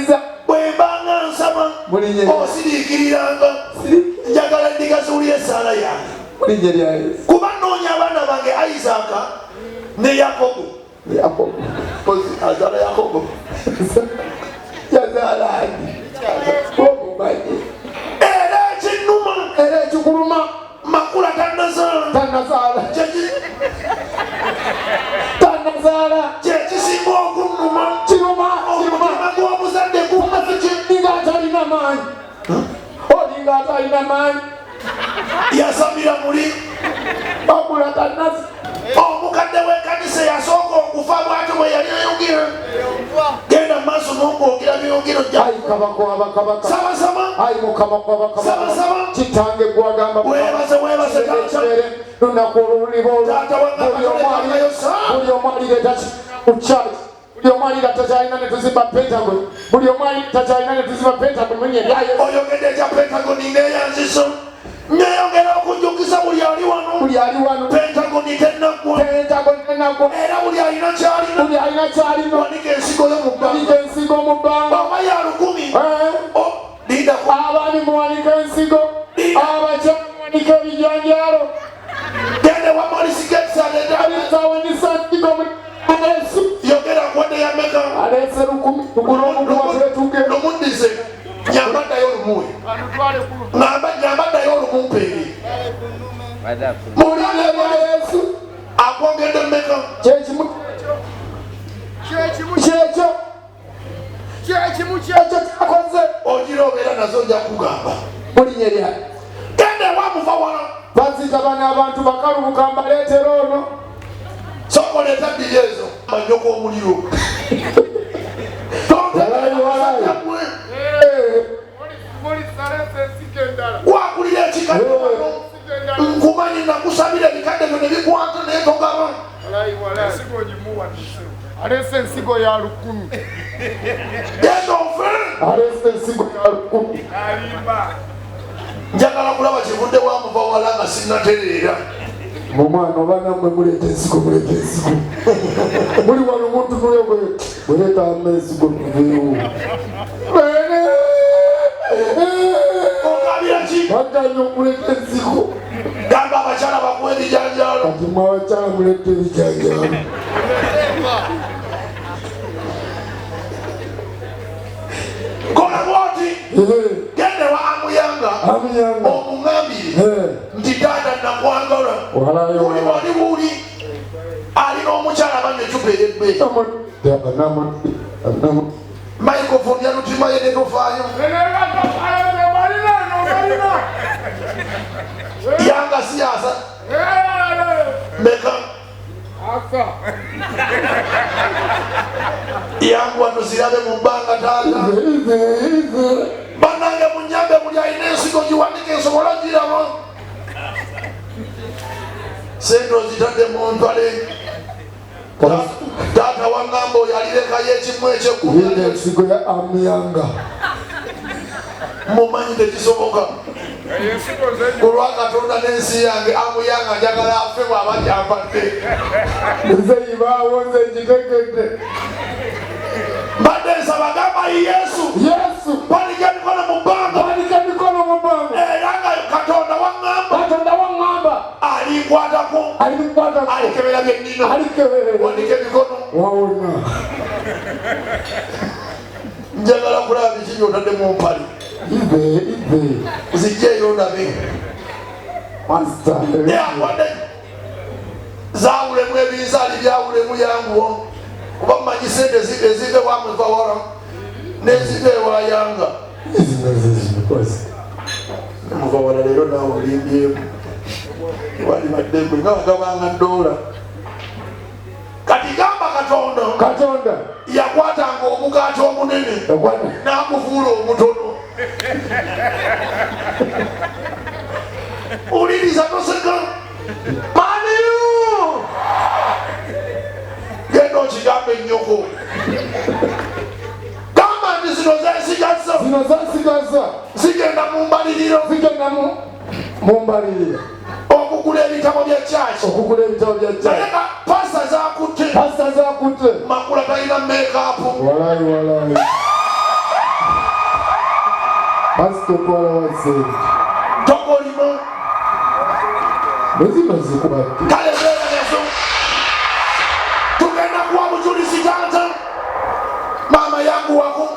mpuliriza bwembanga nsaba osiriikiriranga njagala ndigazuulira essaala yange kuba nnoonya abaana bange Isaaka ne Yakobo azaala Yakobo yazaalani era ekinnuma era ekikuluma makula tannazaala kyekisinga okunnuma kiruma omutima gw'omuzadde olinga atalina maanyi yasamira muli makula tannaza omukadde w'ekkanisa yasooka okufa bw'ati bwe yali ayogera genda mu maaso n'okwogera byogero ayi kabaka wabakabaka sabasaba ayi mukama wabakabaka sabasaba kitange gwagamba weebase lunaku oluliba buli omu alireeta kukyaki buli omu alira takyalina ne tuzimba Pentagon buli omu takyalina ne tuzimba Pentagon mwenye ebyayo oyogedde ekya Pentagon ng'eyanziso nyeyongera okujjukiza buli ali wano Pentagon tennaggwa era buli alina kyalina wanika ensigo yo mu bbanga oba ya 10 abaami muwanika ensigo abakyala muwanika ebijanjaalo gende yogera kwade ya meka alese lumundize nyambaddayo olumuwe nyambaddayo olumumpeeri mulile bya Yesu akwongedde meka kyekimu kyakoze ogira obeera nazo ojja kugamba mulinnya lya gende wamuva wala bazita bano abantu bakalubuka mbaleetera ono sokoleeta bbiri ezo manyoko omuliro wakulira ekikadde nkumanyi nakusabira ebikadde byo ne bikwata naye togaba alese ensigo ya 1000 genda ofe alese ensigo ya 1000 njagala kulaba kivudde wamuva wala nga sinnatereera mumwana oba nammwe muleeta ensigo muli wano omuntu muleeta ensigo tuveewo ogabira ki baganya omuleeta ensigo gamba abakyala bakuwa ebijanjaalo kati mwe abakyala muleeta ebijanjaalo kola bwoti gende wa amuyanga omungambire nti taata nakwagala wali buli alina omukyala banye ecupa ey'ebbeeyi microphone yalutima ye netofaayo yanga siyaasa meka yangu wano zirabe mu bbanga taata bannange munyambe buli alina ensigo giwandike nsobola giraba sente ozitadde mu ntwale taata wangamba oyo alirekayo ekimu ekyekumi ensigo ya amuyanga mumanyi tekisoboka kulwa Katonda n'ensi yange amuyanga njagala afe bw'aba gyambadde nze yibaawo nze ngitegedde mbadde nsaba gamba Yesu panika emikono mu bbanga era nga Katonda waŋŋamba alinkwatako alikebera byennino wanika emikono wawona njagala kulaba biki by'otadde mu mpali zijjeeyo ndabe yakwadde zawulemu ebinzaali byawulemu yanguwo kuba mumanyi sente ezive wamuva wala nezive ewayanga nemuva wala leero naawe olimbyemu wali baddegwe nga bagabanga $1 kati gamba Katonda yakwatanga omugaati omunene n'amufuula omutono uliriza toseka maniyo genda okigambe ennyoko gamba nti zino zesigaza zigenda mu mbaliriro okugula ebitabo bya kyaki naye pasa zakutte makula talina makeup asitotwala wazee tokolimo bezimaze kubadde kale beerezo tugenda kuwa bujulizi tata mama yangu wako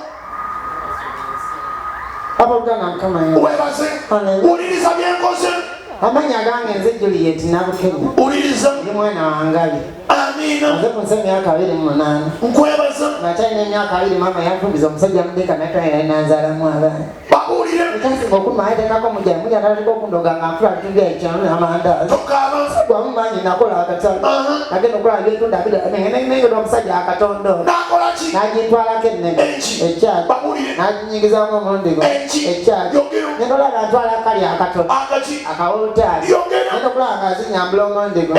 abagana Mukama webaze uliriza byenkoze amanya gange nze Juliet Nabukenya uliriza ndi mwana wangali amina nze kunse emyaka 28 nkwebaza nakyalina emyaka 2 mama yanfubiza omusajja mudeka natwalira nanzaalamu abaana babulire ekyasinga okuma yatekako mujayi mujanaliko okundoga nga nfula tuga ekyano amandaazi tokaba gwamu manyi nakola akatalo nagenda okulaba byetunda nengeda omusajja akatondo nakolaki nagintwalako ennene ekyaki babulire naginyingizamu omulondigo ekyaki ngenda olaba ntwala akali akatono akawolutaali ngenda okulaba nga zinyambula omulondigo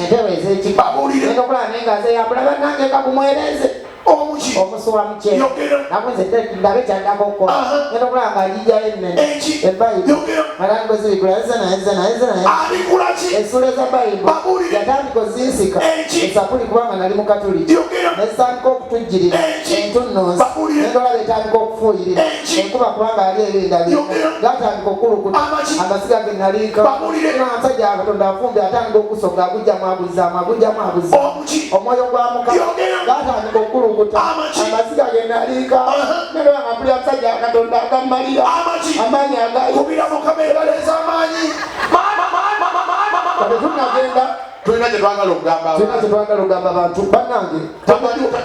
entewe ez'ekika ngenda okulaba naye nga zeyambula bannange kabumwereze omusuwa mukyere nakunze ndabe kyaddako okukola ngenda okulaba nga agijayo ennene ebayibu malango zibigula esula eza bayibu yatandika ozinsika esapuli kubanga nali mukatuliki nezitandika okutujjirira entunnunsi ngenda olaba etandika okufuuyirira enkuba kubanga ali ebindalinda gatandika okulukuta amasiga ge naliika amusajja akatonda afumbi atandika okusoga agujjamu abuzzaamu omwoyo gwa mukama gatandika okulukuta amasiga ge naliika nendaba nga mpulira musajja akatonda agammalira amaanyi kubira mukama ebaleza amaanyi tunagenda tulina kyetwagala okugamba abantu bannange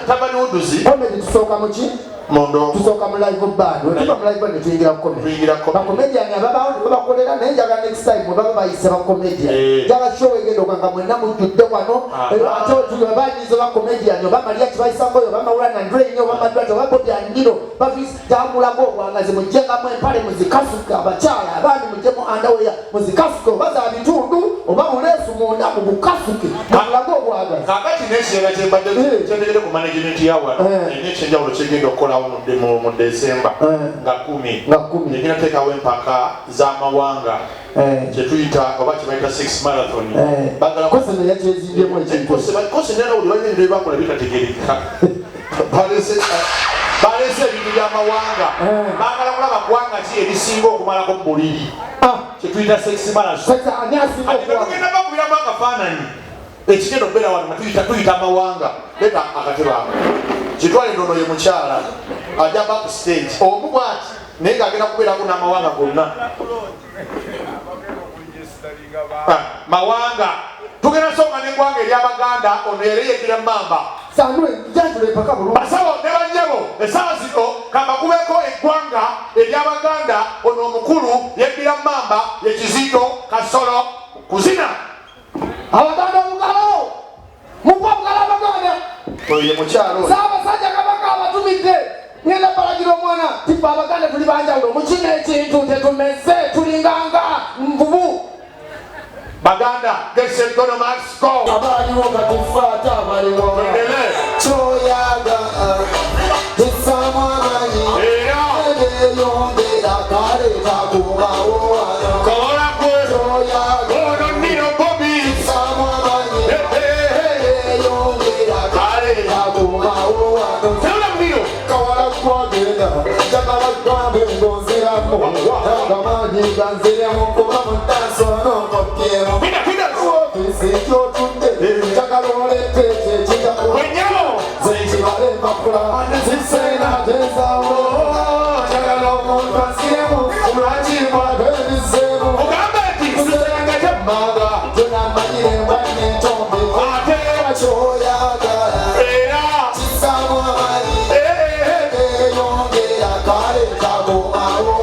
tabaniwuduzi komedi tusooka muki mondo tusooka mu live band wetuba mu live band netuyingira ku komedi bakomediani ababawo nebabakolera naye njagala next time baba bayise bakomediani njagala show egenda okanga mwenna mujjudde wano ate babanyiza bakomediani oba maria kibayisamboyo oba mawula nandrenyo oba madwati oba bobyandiro bavitambulago obwangazi mujjengamu empale muzikasuke abakyala abandi mujjemu andaweya muzikasuke oba za bitundu oba muleesu munda mubukasuke mulago obwagazi kakati nekirenga kyembadde kyendegere ku management yawano nekyenjawulo kyegenda okukola mu Desemba nga 10 egenda teekawo empaka z'amawanga kyetuyita oba kyebayita 6 marathon kosi neyakyezibyemu kosi nera buli balina ebintu byebakola bitategereka balese ebintu by'amawanga baagala kulaba ggwanga ki erisinga okumalako mu buliri kyetuyita 6 marathon tugenda bakubiramu akafaananyi ekigenda okubeera wano tuyita amawanga leta akatebe ako kitwale ndono ye mukyala ajja back stage omu bwati naye ng'agenda kubeerako n'amawanga gonna mawanga tugenda sooka n'eggwanga ery'abaganda ono yali yeddira mamba basawo ne bannyabo essaawa zino kambakubeko eggwanga ery'abaganda ono omukulu yeddira mamba yekizito kasolo kuzina abaganda omugalo mupapukala abaganda oyo ye mukyalo saabasajja kabaka abatumidde ngenda balagira omwana tife abaganda tuli banjawulo mukina ekintu tetumeze tulinganga nvubu baganda gesegono maxco abaliwo katufaata abaliwo kyoyaga kisamu amanyi eyongera kaleeta kubawo ganziremu kuba mutasono kopiero sikyotunde njagala olete kyekitakuwenyamo zekibale makula zisena tezawo njagala omuntu asiremu lwakibwa bebizemu ogambe nti kuseranga kyemmanga tunamanyire mbanye entombe ate kyoyagala era kisamu amanyi eyongera kale kagomawo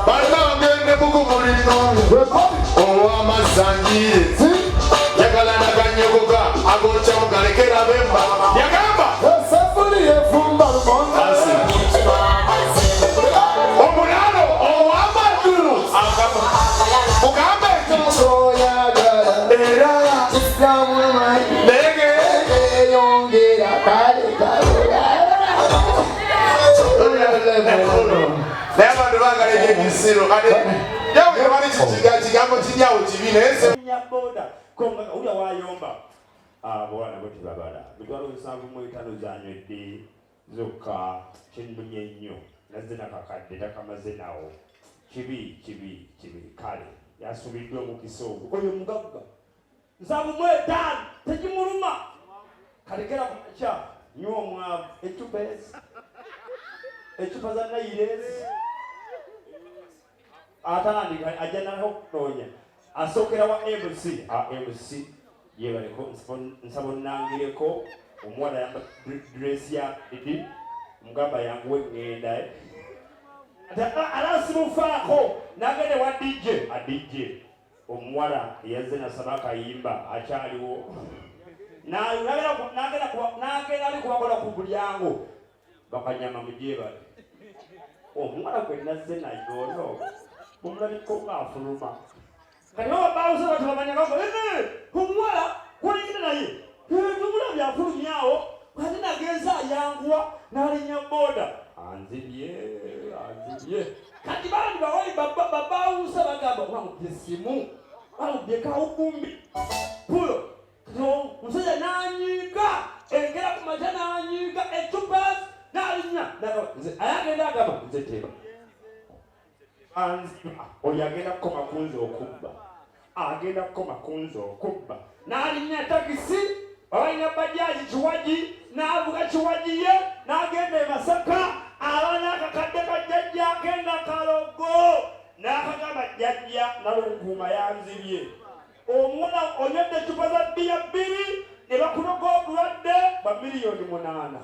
banangende bugumulino owamazangire yagala naganyogoga agokya mugalekera bemba yagamba esefuli efumba lumonde omulalo owamagulu mugambe nti kyoyaga Siro kale. Yawe yabali kigambo kinyawo kibine ese. Nyaboda konga uya wayomba. Bwana boti babala. Mitwalo 7.5 zanywedde zokka kinnumye nnyo. Nazina kakadde takamaze nawo. Kibi kale. Yasubiddwa mu kisoogo. Oyo mugagga. 7.5 tekimuluma. Kalekera kucha. Nywa mwavu echupa za nairezi atandika ajana okutonya asokera wa MC yebaleko nsabonangireko omwana ya dress ya idi mugamba yanguwe ngenda alasimufaako nagende wa DJ omwana yazena sabaka yimba achaliwo nagenda ali kubakola ku bulyango bakanyama mujeba omwana gwe nazze nayono omulaliko ng'afuluma kati babawusa batubamanyako omwana kuligina naye tumulabye afulumyawo kati nagenza ayanguwa n'alinnya boda anzibye kati bandi bawali babawusa bagamba bamubye simu bamubye kawukumbi pulo musajja n'anyiiga engera ku mata n'anyiiga ecupa n'alinnya ayagenda agamba nze teba oyo agenda kukoma kunze okubba n'alinnya takisi abalina bajaji kiwaji n'avuga kiwaji ye n'agenda e Masaka abaana akakadde kajjajja agenda kalogo n'akagamba jjajja nalunkuuma yanzibye omwana onywedde ecupa za bbiya 2 ne bakunoga obulwadde $8 million.